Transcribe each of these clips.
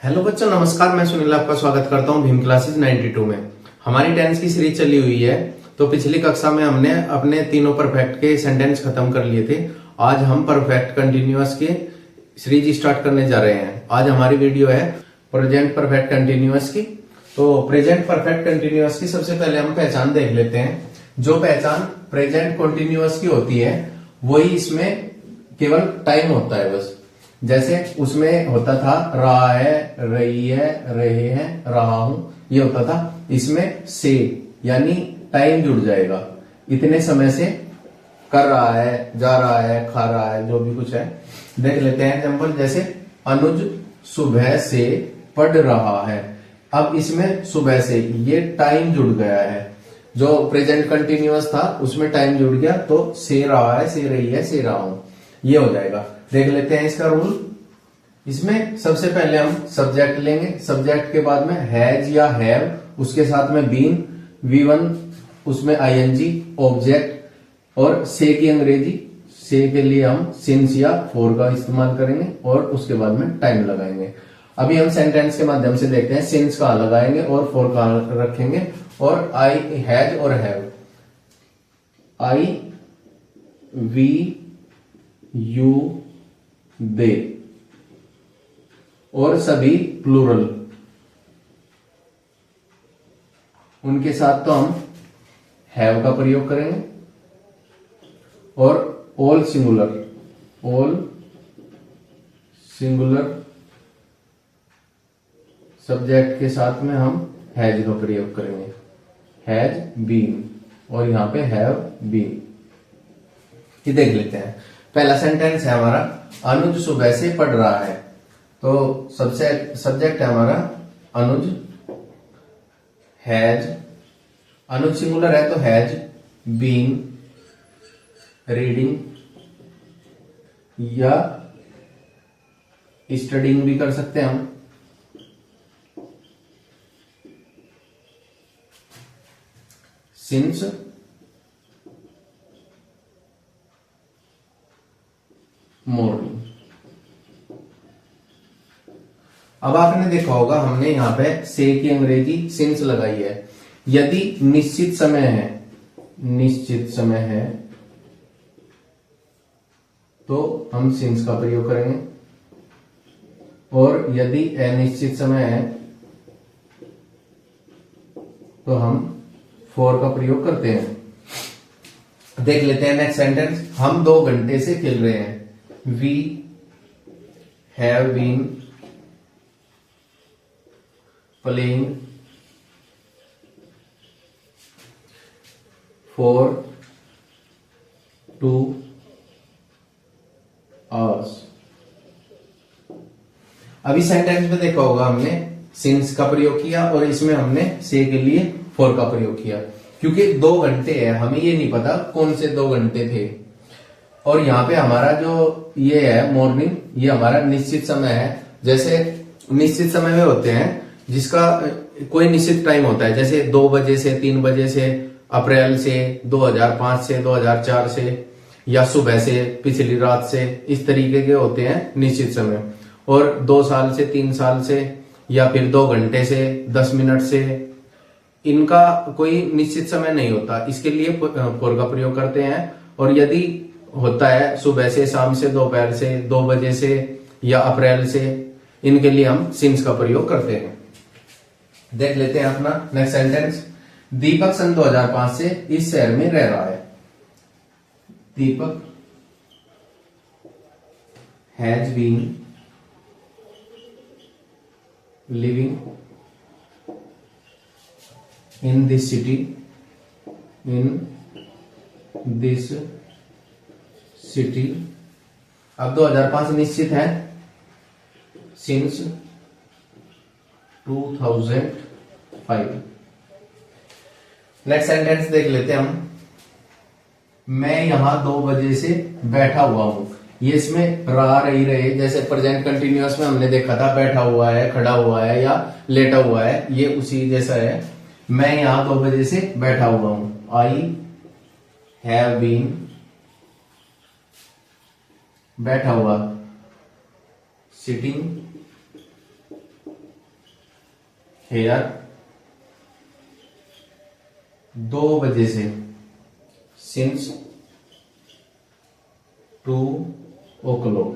Hello बच्चों, नमस्कार। मैं सुनील आपका स्वागत करता हूं भीम क्लासेस 92 में। हमारी टेंस की सीरीज चली हुई है। तो पिछली कक्षा में हमने अपने तीनों परफेक्ट के सेंटेंस खत्म कर लिए थे। आज हम परफेक्ट कंटिन्यूअस के सीरीज स्टार्ट करने जा रहे हैं। आज हमारी वीडियो है प्रेजेंट परफेक्ट कंटिन्यूअस की। तो प्रेजेंट परफेक्ट कंटिन्यूअस की सबसे पहले हम पहचान देख लेते हैं। जो पहचान प्रेजेंट कंटिन्यूअस की होती है वही इसमें केवल टाइम होता है बस। जैसे उसमें होता था रहा है, रही है, रहे हैं, रहा हूं, ये होता था। इसमें से यानी टाइम जुड़ जाएगा। इतने समय से कर रहा है, जा रहा है, खा रहा है, जो भी कुछ है। देख लेते हैं एग्जांपल। जैसे अनुज सुबह से पढ़ रहा है। अब इसमें सुबह से ये टाइम जुड़ गया है। जो प्रेजेंट कंटिन्यूअस था उसमें टाइम जुड़ गया तो से रहा है, से रही है, से रहा हूं, ये हो जाएगा। देख लेते हैं इसका रूल। इसमें सबसे पहले हम सब्जेक्ट लेंगे। सब्जेक्ट के बाद में हैज या हैव, उसके साथ में बीन, V1, उसमें ING, ऑब्जेक्ट और से की अंग्रेजी। से के लिए हम सिंस या फॉर का इस्तेमाल करेंगे और उसके बाद में टाइम लगाएंगे। अभी हम सेंटेंस के माध्यम से देखते हैं। सिंस का लगाएंगे और फॉर का रखेंगे और आई हैज और हैव, आई, वी, यू, दे और सभी प्लूरल, उनके साथ तो हम हैव का प्रयोग करेंगे। और all singular, all singular subject के साथ में हम हैज का प्रयोग करेंगे। हैज बीन और यहां पे हैव बीन। ये देख लेते हैं। पहला सेंटेंस है हमारा अनुज सुबह से पढ़ रहा है। तो सबसे सब्जेक्ट है हमारा अनुज, हैज, अनुज सिंगुलर है तो हैज बीन रीडिंग या स्टडिंग भी कर सकते हैं हम। Since morning. अब आपने देखा होगा हमने यहां पे से की अंग्रेजी सिंस लगाई है। यदि निश्चित समय है, निश्चित समय है तो हम सिंस का प्रयोग करेंगे और यदि अनिश्चित समय है तो हम फॉर का प्रयोग करते हैं। देख लेते हैं नेक्स्ट सेंटेंस। हम 2 घंटे से खेल रहे हैं। We have been playing for 2 hours। अभी सेंटेंस में देखा होगा हमने सिंस का प्रयोग किया और इसमें हमने से के लिए फॉर का प्रयोग किया। क्योंकि 2 घंटे है, हमें ये नहीं पता कौन से 2 घंटे थे। और यहाँ पे हमारा जो ये है मॉर्निंग, ये हमारा निश्चित समय है। जैसे निश्चित समय में होते हैं जिसका कोई निश्चित टाइम होता है। जैसे 2 बजे से 3 बजे से, अप्रैल से, 2005 से, 2004 से, या सुबह से, पिछली रात से, इस तरीके के होते हैं निश्चित समय। और 2 साल से, 3 साल से, या फिर 2 घंटे से, 10 मिनट से, इनका कोई निश्चित समय नहीं होता। इसके लिए फॉर का प्रयोग करते हैं। और यदि होता है सुबह से, शाम से, दोपहर से, 2 बजे से या अप्रैल से, इनके लिए हम सिंस का प्रयोग करते हैं। देख लेते हैं अपना नेक्स्ट सेंटेंस। दीपक सन 2005 से इस शहर में रह रहा है। Deepak has been living in this city, in this city. अब 2005 निश्चित है, सिंस 2005। नेक्स्ट सेंटेंस देख लेते हैं हम। मैं यहां 2 बजे से बैठा हुआ हूं। ये इसमें रहा, रही, रहे। जैसे प्रेजेंट कंटिन्यूअस में हमने देखा था बैठा हुआ है, खड़ा हुआ है या लेटा हुआ है, ये उसी जैसा है। मैं यहां 2 बजे से बैठा हुआ हूं। आई हैव बीन बैठा हुआ, सिटिंग हेयर 2 बजे से, सिंस 2 o'clock।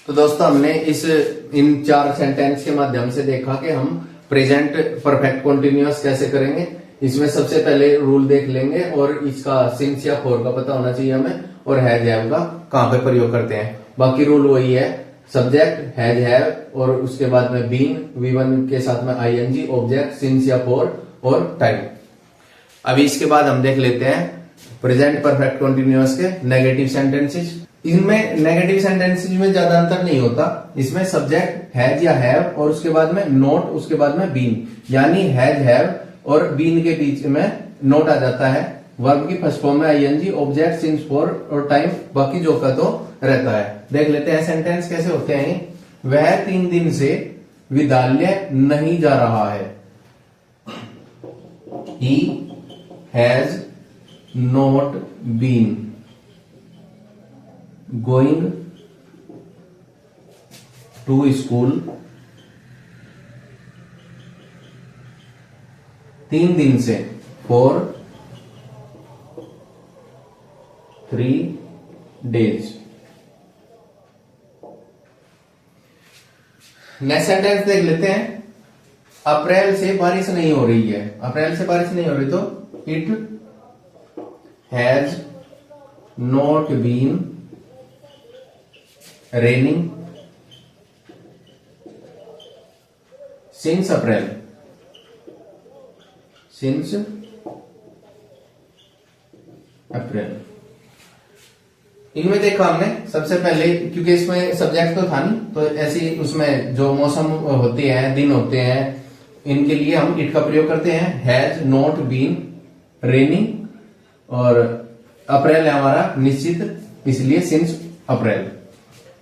तो दोस्तों हमने इन 4 सेंटेंस के माध्यम से देखा कि हम प्रेजेंट परफेक्ट कंटिन्यूअस कैसे करेंगे। इसमें सबसे पहले रूल देख लेंगे और इसका सिंस या फॉर का पता होना चाहिए हमें, और हैज हैव का कहां पे प्रयोग करते हैं। बाकी रूल वही है, सब्जेक्ट हैज हैव और उसके बाद में बीन, V1 के साथ में आईएनजी, ऑब्जेक्ट, सिंस या फॉर और टाइम। अभी इसके बाद हम देख लेते हैं प्रेजेंट परफेक्ट कंटिन्यूअस के नेगेटिव सेंटेंसेस। इनमें नेगेटिव सेंटेंसेस में ज्यादा अंतर नहीं होता। इसमें सब्जेक्ट हैज या हैव और उसके बाद में नोट, उसके बाद में बीन, यानी हैज हैव और बीन के बीच में नोट आ जाता है। वर्ब की फर्स्ट फॉर्म में आईएनजी, ऑब्जेक्ट, सिंस, फॉर और टाइम, बाकी जो का तो रहता है। देख लेते हैं सेंटेंस कैसे होते हैं। वह 3 दिन से विद्यालय नहीं जा रहा है। He has not been going to school 3 दिन से, for 3 days। नेक्स्ट सेंटेंस देख लेते हैं। अप्रैल से बारिश नहीं हो रही है। अप्रैल से बारिश नहीं हो रही तो it has not been raining since April, since April. इनमें देखा हमने सबसे पहले, क्योंकि इसमें सब्जेक्ट तो था नहीं, तो ऐसी उसमें जो मौसम होते हैं, दिन होते हैं, इनके लिए हम इट का प्रयोग करते हैं। हैज नॉट बीन रेनिंग और अप्रैल है हमारा निश्चित, इसलिए सिंस अप्रैल।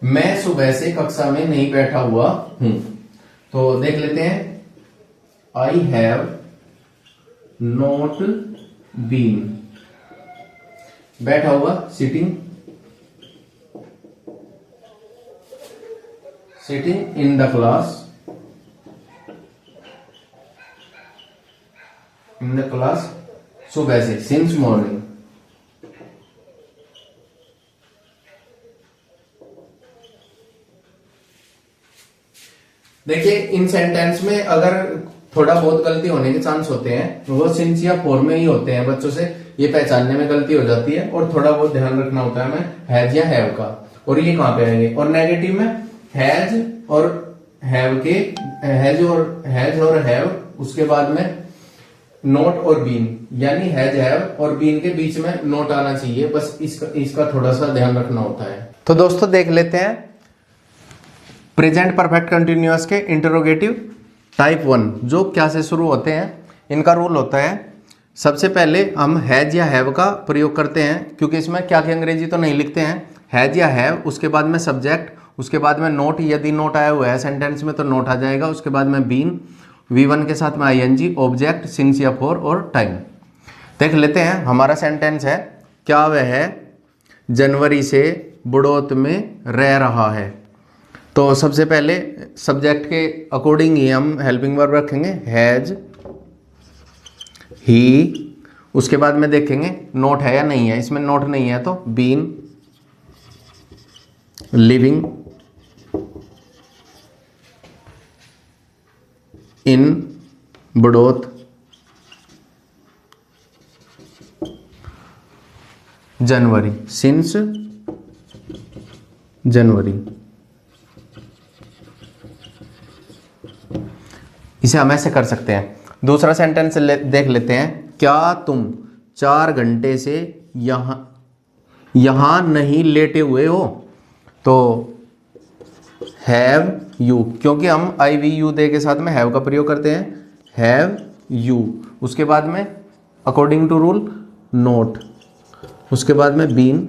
मैं सुबह से कक्षा में नहीं बैठा हुआ हूं, तो देख लेते हैं। आई हैव नॉट बीन बैठा हुआ, sitting, sitting in the class, in the class सुबह से, सिंस मॉर्निंग। देखिए इन सेंटेंस में अगर थोड़ा बहुत गलती होने के चांस होते हैं, वो सिंस या फॉर में ही होते हैं। बच्चों से ये पहचानने में गलती हो जाती है और थोड़ा बहुत ध्यान रखना होता है हमें हैज या हैव का। और ये कहां पे आएंगे? और नेगेटिव में हैज और हैव के, हैज और हैव, उसके बाद में नोट और बीन, यानी हैज हैव और बीन के बीच में नोट आना चाहिए। बस इसका थोड़ा सा ध्यान रखना होता है। तो दोस्तों देख लेते हैं प्रेजेंट परफेक्ट कंटिन्यूअस के इंटरोगेटिव टाइप 1 जो क्या से शुरू होते हैं। इनका रूल होता है, सबसे पहले हम हैज या हैव का प्रयोग करते हैं, क्योंकि इसमें क्या की अंग्रेजी तो नहीं लिखते हैं। हैज या हैव, उसके बाद में सब्जेक्ट, उसके बाद में नोट, यदि नोट आया हुआ है सेंटेंस में तो नोट आ जाएगा। उसके बाद में बीन, V1 के साथ में आईएनजी, ऑब्जेक्ट, सिंस या फॉर और टाइम। देख लेते हैं हमारा सेंटेंस है, क्या वह जनवरी से बड़ौत में रह रहा है। तो सबसे पहले सब्जेक्ट के अकॉर्डिंग ही हम हेल्पिंग वर्ब रखेंगे, हैज, ही। उसके बाद में देखेंगे नोट है या नहीं है। इसमें नोट नहीं है तो been, living in Baraut, January, since January. इसे हम ऐसे कर सकते हैं। दूसरा सेंटेंस देख लेते हैं, क्या तुम 4 घंटे से यहां नहीं लेटे हुए हो। तो हैव यू, क्योंकि हम IVU दे के साथ में हैव का प्रयोग करते हैं, हैव यू। उसके बाद में अकॉर्डिंग टू रूल नोट, उसके बाद में बीन,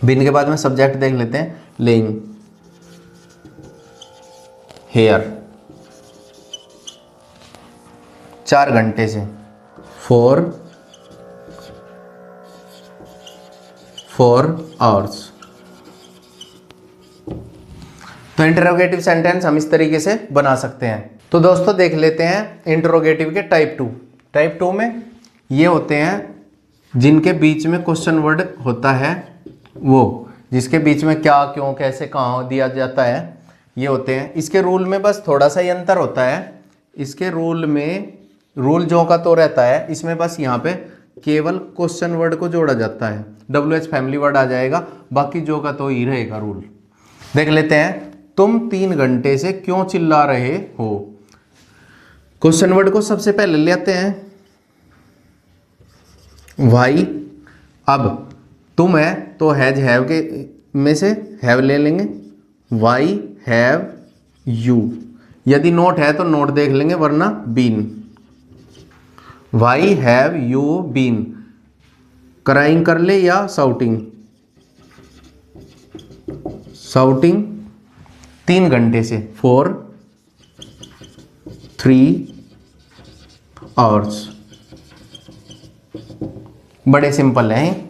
बीन के बाद में सब्जेक्ट देख लेते हैं, लेइंग हेयर 4 घंटे से, फोर आवर्स। तो इंटरोगेटिव सेंटेंस हम इस तरीके से बना सकते हैं। तो दोस्तों देख लेते हैं इंटरोगेटिव के टाइप 2। टाइप 2 में ये होते हैं जिनके बीच में क्वेश्चन वर्ड होता है, वो जिसके बीच में क्या, क्यों, कैसे, कहाँ दिया जाता है, ये होते हैं। इसके रूल में बस थोड़ा सा ही अंतर होता है। इसके रूल में रूल जो का तो रहता है, इसमें बस यहाँ पे केवल क्वेश्चन वर्ड को जोड़ा जाता है, WH फैमिली वर्ड आ जाएगा, बाकी जो का तो ही रहेगा रूल। देख लेते हैं, तुम 3 घंटे से क्यों चिल्ला रहे हो। क्वेश्चन वर्ड को सबसे पहले लेते हैं वाई। अब तुम है तो हैज हैव के में से हैव ले लेंगे, वाई हैव यू। यदि नोट है तो नोट देख लेंगे, वरना been. Why have you been crying कर ले या साउटिंग। साउटिंग 3 घंटे से, फॉर 3 आवर्स। बड़े सिंपल हैं।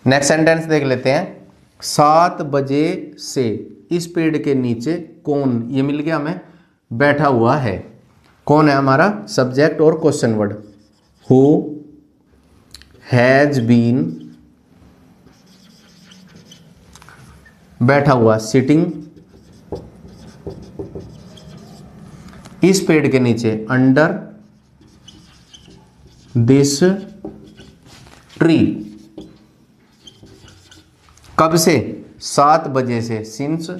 नेक्स्ट सेंटेंस देख लेते हैं, 7 बजे से इस पेड़ के नीचे कौन, ये मिल गया हमें, बैठा हुआ है। कौन है हमारा सब्जेक्ट और question word. Who has been, बैठा हुआ, सिटिंग, इस पेड़ के नीचे, अंडर दिस ट्री। कब से, 7 बजे से, सिंस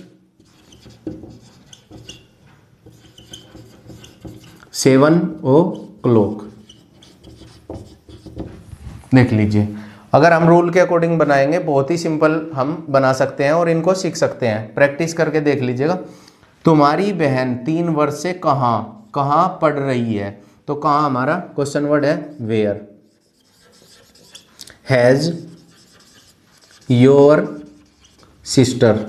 7 o'clock। देख लीजिए, अगर हम रूल के अकॉर्डिंग बनाएंगे बहुत ही सिंपल हम बना सकते हैं और इनको सीख सकते हैं। प्रैक्टिस करके देख लीजिएगा। तुम्हारी बहन 3 वर्ष से कहाँ पढ़ रही है, तो कहाँ हमारा क्वेश्चन वर्ड है, where. Has your sister,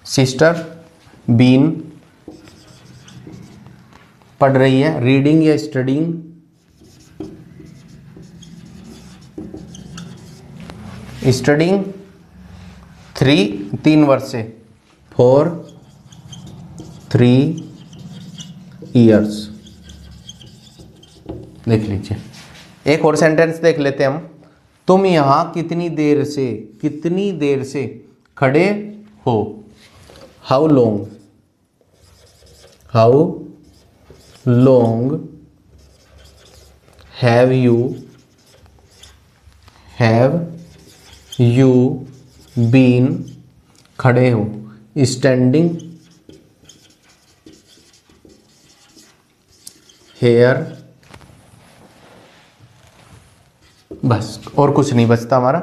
sister been, पढ़ रही है, रीडिंग या स्टडिंग, स्टडिंग 3 वर्ष से, फॉर 3 ईयर्स। देख लीजिए। एक और सेंटेंस देख लेते हैं हम, तुम यहां कितनी देर से खड़े हो। How long have you been, खड़े हो, स्टैंडिंग हेयर। बस और कुछ नहीं बचता हमारा।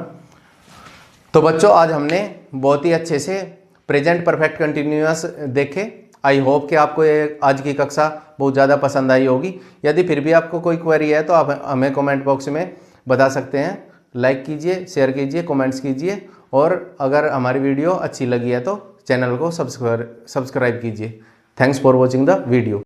तो बच्चों आज हमने बहुत ही अच्छे से प्रेजेंट परफेक्ट कंटिन्यूअस देखे। आई होप कि आपको ये आज की कक्षा बहुत ज़्यादा पसंद आई होगी। यदि फिर भी आपको कोई क्वेरी है तो आप हमें कमेंट बॉक्स में बता सकते हैं। लाइक कीजिए, शेयर कीजिए, कमेंट्स कीजिए, और अगर हमारी वीडियो अच्छी लगी है तो चैनल को सब्सक्राइब कीजिए। Thanks for watching the video.